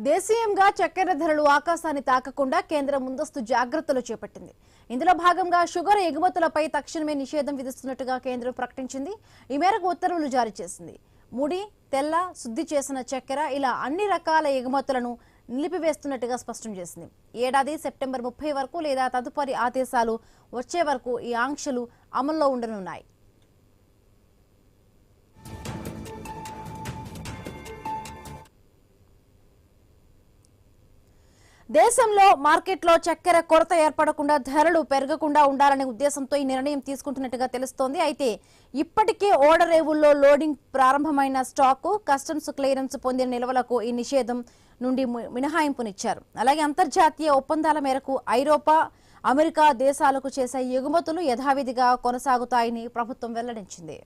దేశీయంగా చక్కెర ధరలు ఆకాశాన్ని తాకకుండా కేంద్రం ముందస్తు జాగ్రత్తలు చేపట్టింది. ఇందులో భాగంగా షుగర్ ఎగుమతులపై తక్షణమే నిషేధం విధిస్తున్నట్టుగా కేంద్రం ప్రకటించింది. ఈ మేరకు ఉత్తర్వులు జారీ చేసింది. ముడి, తెల్ల, శుద్ధి చేసిన చక్కెర ఇలా అన్ని రకాల ఎగుమతులను నిలిపివేస్తున్నట్టుగా స్పష్టం చేసింది. ఏడాది సెప్టెంబర్ 30 వరకు లేదా తదుపరి ఆదేశాలు వచ్చే వరకు ఈ ఆంక్షలు అమల్లో ఉండనున్నాయి. దేశంలో మార్కెట్లో చక్కెర కొరత ఏర్పడకుండా ధరలు పెరగకుండా ఉండాలనే ఉద్దేశంతో ఈ నిర్ణయం తీసుకుంటున్నట్టుగా తెలుస్తోంది. అయితే ఇప్పటికే ఓడరేవుల్లో లోడింగ్ ప్రారంభమైన స్టాకు, కస్టమ్స్ క్లియరెన్స్ పొందిన నిల్వలకు ఈ నిషేధం నుండి మినహాయింపునిచ్చారు. అలాగే అంతర్జాతీయ ఒప్పందాల మేరకు ఐరోపా, అమెరికా దేశాలకు చేసే ఎగుమతులు యథావిధిగా కొనసాగుతాయని ప్రభుత్వం వెల్లడించింది.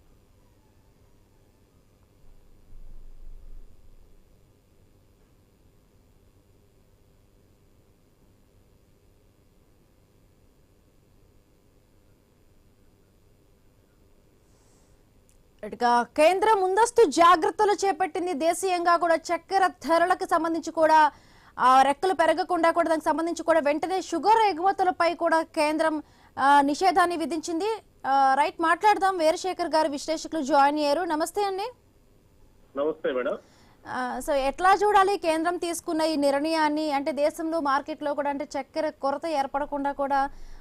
కేంద్రం ముందస్తు జాగ్రత్తలు చేపట్టింది. దేశీయంగా కూడా చక్కెర ధరలకు సంబంధించి కూడా రెక్కలు పెరగకుండా కూడా దానికి సంబంధించి కూడా వెంటనే షుగర్ ఎగుమతులపై కూడా కేంద్రం నిషేధాన్ని విధించింది. రైట్, మాట్లాడదాం. వీరశేఖర్ గారు విశ్లేషకులు జాయిన్ అయ్యారు. నమస్తే అండి. నమస్తే మేడం. సో ఎట్లా చూడాలి కేంద్రం తీసుకున్న ఈ నిర్ణయాన్ని? అంటే దేశంలో మార్కెట్లో కూడా అంటే చక్కెర కొరత ఏర్పడకుండా కూడా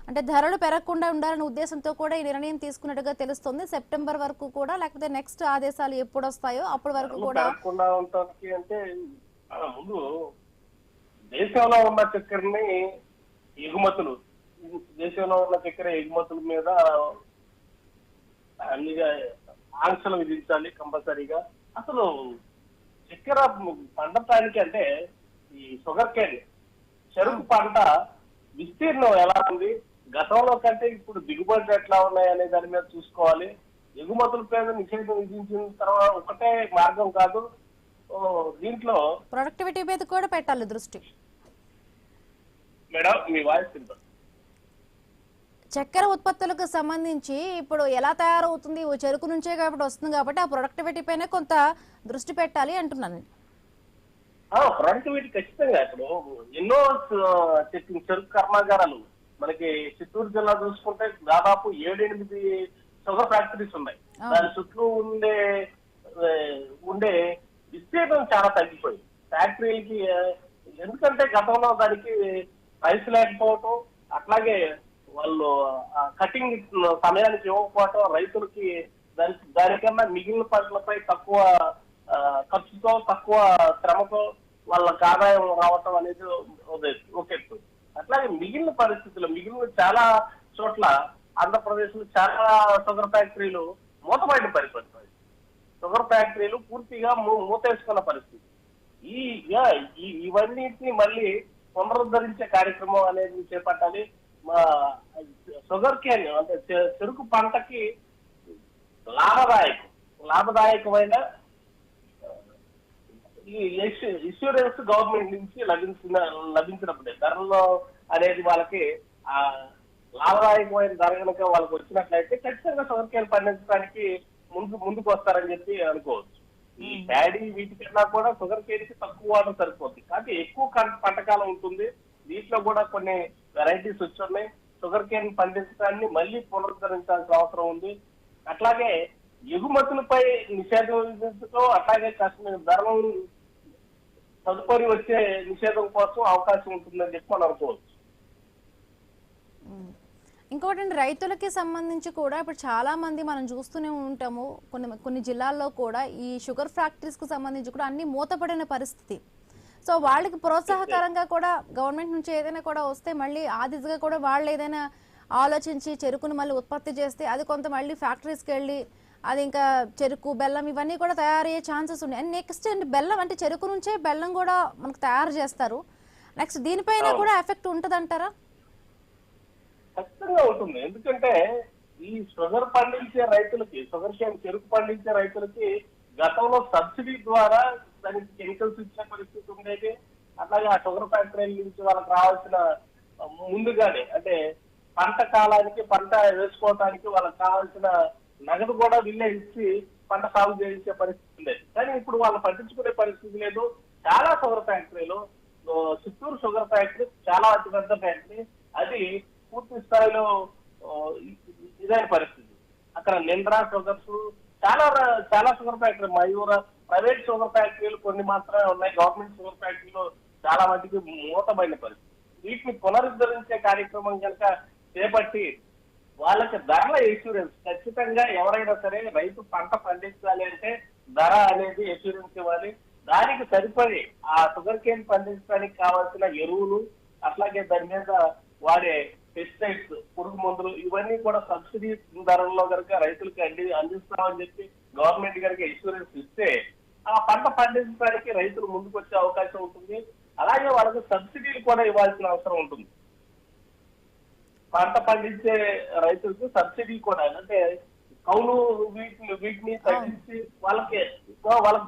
అంటే ధరలు పెరగకుండా ఉండాలనే ఉద్దేశంతో కూడా ఈ నిర్ణయం తీసుకున్నట్టుగా తెలుస్తుంది. సెప్టెంబర్ వరకు కూడా, లేకపోతే నెక్స్ట్ ఆదేశాలు ఎప్పుడు వస్తాయో అప్పటి వరకు కూడా అంటే ముందు దేశంలో ఉన్న చక్కెరని ఎగుమతులు, దేశంలో ఉన్న చక్కెర ఎగుమతుల మీద అన్ని ఆంక్షలు విధించాలి కంపల్సరీగా. అసలు చక్కెర పండటానికి అంటే ఈ షుగర్ కేన్, చెరుకు పంట విస్తీర్ణం ఎలా ఉంది, గతంలో కంటే ఇప్పుడు దిగుబడులు ఎట్లా ఉన్నాయి అనే దాని మీద చూసుకోవాలి. ఎగుమతుల మీద నిషేధం విధించిన తర్వాత ఒకటే మార్గం కాదు, దీంట్లో ప్రొడక్టివిటీ మీద కూడా పెట్టాలి దృష్టి. మేడం మీ వాయిస్ తింటారు. చక్కెర ఉత్పత్తులకు సంబంధించి ఇప్పుడు ఎలా తయారవుతుంది, చెరుకు నుంచే కాబట్టి వస్తుంది కాబట్టి ఆ ప్రొడక్టివిటీ పైన కొంత దృష్టి పెట్టాలి అంటున్నాను. ప్రొడక్టివిటీ ఖచ్చితంగా. ఇప్పుడు ఎన్నో చెరుకు కర్మాగారాలు మనకి చిత్తూరు జిల్లా చూసుకుంటే దాదాపు 7-8 షుగర్ ఫ్యాక్టరీస్ ఉన్నాయి. దాని చుట్టూ ఉండే విస్తీర్ణం చాలా తగ్గిపోయింది ఫ్యాక్టరీలకి. ఎందుకంటే గతంలో దానికి ప్రైస్ లేకపోవటం, అట్లాగే వాళ్ళు కటింగ్ సమయానికి ఇవ్వకపోవటం, రైతులకి దానికన్నా మిగిలిన పంటలపై తక్కువ ఖర్చుతో, తక్కువ శ్రమతో వాళ్ళకి ఆదాయం రావటం అనేది ఒక ఎత్తు. అట్లాగే మిగిలిన పరిస్థితులు, మిగిలిన చాలా చోట్ల ఆంధ్రప్రదేశ్ లో చాలా షుగర్ ఫ్యాక్టరీలు మూతపడిన పరిస్థితి. షుగర్ ఫ్యాక్టరీలు పూర్తిగా మూతేసుకున్న పరిస్థితి. ఇవన్నిటిని మళ్ళీ పునరుద్ధరించే కార్యక్రమం అనేది చేపట్టాలి. షుగర్ కేన్ అంటే చెరుకు పంటకి లాభదాయకమైన ఈ ఇన్సూరెన్స్ గవర్నమెంట్ నుంచి లభించినప్పుడే ధరలో అనేది వాళ్ళకి లాభదాయకమైన ధర కనుక వాళ్ళకి వచ్చినట్లయితే ఖచ్చితంగా షుగర్ కేన్ పండించడానికి ముందుకు వస్తారని చెప్పి అనుకోవచ్చు. ఈ ప్యాడీ వీటికన్నా కూడా షుగర్ కేన్ కి తక్కువ వాటర్ సరిపోతుంది, కాబట్టి ఎక్కువ పంటకాలం ఉంటుంది. దీంట్లో కూడా కొన్ని వెరైటీస్ వచ్చున్నాయి. షుగర్ కేన్ పండించడాన్ని మళ్ళీ పునరుద్ధరించాల్సిన అవసరం ఉంది. అట్లాగే ఎగుమతులపై నిషేధం విధించడం, అట్లాగే ధరలు తదుపరి వచ్చే నిషేధం కోసం అవకాశం ఉంటుందని చెప్పి మనం అనుకోవచ్చు. ఇంకోటి రైతులకి సంబంధించి కూడా ఇప్పుడు చాలా మంది మనం చూస్తూనే ఉంటాము. కొన్ని జిల్లాల్లో కూడా ఈ షుగర్ ఫ్యాక్టరీస్ కు సంబంధించి కూడా అన్ని మూతపడిన పరిస్థితి. సో వాళ్ళకి ప్రోత్సాహకరంగా కూడా గవర్నమెంట్ నుంచి ఏదైనా కూడా వస్తే మళ్ళీ ఆ దిశగా కూడా వాళ్ళు ఏదైనా ఆలోచించి చెరుకును మళ్ళీ ఉత్పత్తి చేస్తే అది కొంత మళ్ళీ ఫ్యాక్టరీస్కి వెళ్ళి అది ఇంకా చెరుకు, బెల్లం ఇవన్నీ కూడా తయారయ్యే ఛాన్సెస్ ఉన్నాయి. అండ్ నెక్స్ట్ బెల్లం అంటే చెరుకు నుంచే బెల్లం కూడా మనకు తయారు చేస్తారు. నెక్స్ట్ దీనిపైన కూడా ఎఫెక్ట్ ఉంటుంది అంటారా? ఖచ్చితంగా ఉంటుంది. ఎందుకంటే ఈ షుగర్ పండించే రైతులకి, షుగర్ కేన్ చెరుకు పండించే రైతులకి గతంలో సబ్సిడీ ద్వారా దానికి కెమికల్స్ ఇచ్చే పరిస్థితి ఉండేది. అట్లాగే ఆ షుగర్ ఫ్యాక్టరీల నుంచి వాళ్ళకి రావాల్సిన ముందుగానే అంటే పంట కాలానికి పంట వేసుకోవడానికి వాళ్ళకి కావాల్సిన నగదు కూడా వీళ్ళే ఇచ్చి పంట సాగు చేయించే పరిస్థితి లేదు. కానీ ఇప్పుడు వాళ్ళు పట్టించుకునే పరిస్థితి లేదు. చాలా షుగర్ ఫ్యాక్టరీలు, చిత్తూరు షుగర్ ఫ్యాక్టరీ చాలా అతిపెద్ద ఫ్యాక్టరీ, అది పూర్తి స్థాయిలో ఇదైన పరిస్థితి. అక్కడ నింద్రా షుగర్స్ చాలా షుగర్ ఫ్యాక్టరీ, మయూర ప్రైవేట్ షుగర్ ఫ్యాక్టరీలు కొన్ని మాత్రమే ఉన్నాయి. గవర్నమెంట్ షుగర్ ఫ్యాక్టరీలో చాలా మందికి మూతమైన పరిస్థితి. వీటిని పునరుద్ధరించే కార్యక్రమం కనుక చేపట్టి వాళ్ళకి ధరల ఇన్సూరెన్స్ ఖచ్చితంగా ఎవరైనా సరే రైతు పంట పండించాలి అంటే ధర అనేది ఇన్సూరెన్స్ ఇవ్వాలి. దానికి సరిపడి ఆ షుగర్ కేన్ పండించడానికి కావాల్సిన ఎరువులు, అట్లాగే దాని మీద వాడే పెస్టిసైడ్స్, పురుగు మందులు, ఇవన్నీ కూడా సబ్సిడీ ధరల్లో కనుక రైతులకి అందిస్తామని చెప్పి గవర్నమెంట్ కనుక ఇన్సూరెన్స్ ఇస్తే ఆ పంట పండించడానికి రైతులు ముందుకు వచ్చే అవకాశం ఉంటుంది. అలాగే వాళ్ళకి సబ్సిడీలు కూడా ఇవ్వాల్సిన అవసరం ఉంటుంది. పంట పండించే రైతులకు సబ్సిడీ కూడా, అంటే కౌలు వీటిని తగ్గించి వాళ్ళకి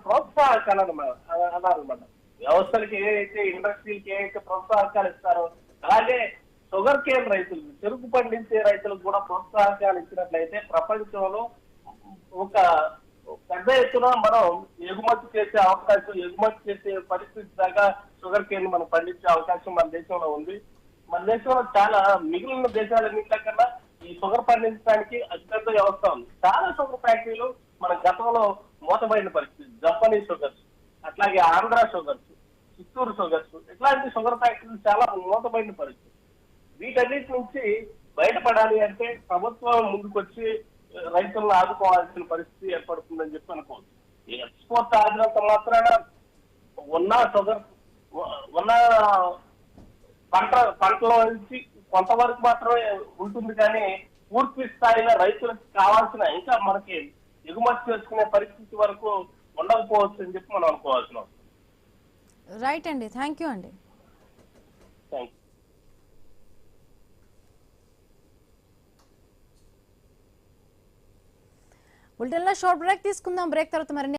ప్రోత్సాహకాలు అన్నారనమాట. వ్యవస్థలకి ఏదైతే, ఇండస్ట్రీలకి ఏదైతే ప్రోత్సాహకాలు ఇస్తారో అలాగే షుగర్ కేన్ రైతులకు, చెరుకు పండించే రైతులకు కూడా ప్రోత్సాహకాలు ఇచ్చినట్లయితే ప్రపంచంలో ఒక పెద్ద ఎత్తున మనం ఎగుమతి చేసే పరిస్థితి దాకా షుగర్ కేన్ మనం పండించే అవకాశం మన దేశంలో ఉంది. మన దేశంలో చాలా మిగిలిన దేశాలన్నింటి కన్నా ఈ షుగర్ పండించడానికి అతిపెద్ద వ్యవస్థ ఉంది. చాలా షుగర్ ఫ్యాక్టరీలు మన గతంలో మూతబడిన పరిస్థితి. జపనీస్ షుగర్స్, అట్లాగే ఆంధ్ర షుగర్స్, చిత్తూరు షుగర్స్, ఇట్లాంటి షుగర్ ఫ్యాక్టరీలు చాలా మూతబడిన పరిస్థితి. వీటన్నిటి నుంచి బయటపడాలి అంటే ప్రభుత్వం ముందుకొచ్చి రైతులను ఆదుకోవాల్సిన పరిస్థితి ఏర్పడుతుందని చెప్పి అనుకోవచ్చు. ఈ ఎక్స్పోర్ట్ ఆగినంత మాత్రాన ఉన్న పంటలో నుంచి కొంతవరకు మాత్రమే ఉంటుంది, కానీ పూర్తి స్థాయిలో రైతులకు కావాల్సిన, ఇంకా మనకి ఎగుమతి చేసుకునే పరిస్థితి వరకు ఉండకపోవచ్చు అని చెప్పి మనం అనుకోవాల్సిన అవసరం. రైట్ అండి, థ్యాంక్ యూ అండి. Thank you. బులెటిన్లో షార్ట్ బ్రేక్ తీసుకుందాం. బ్రేక్ తర్వాత మరి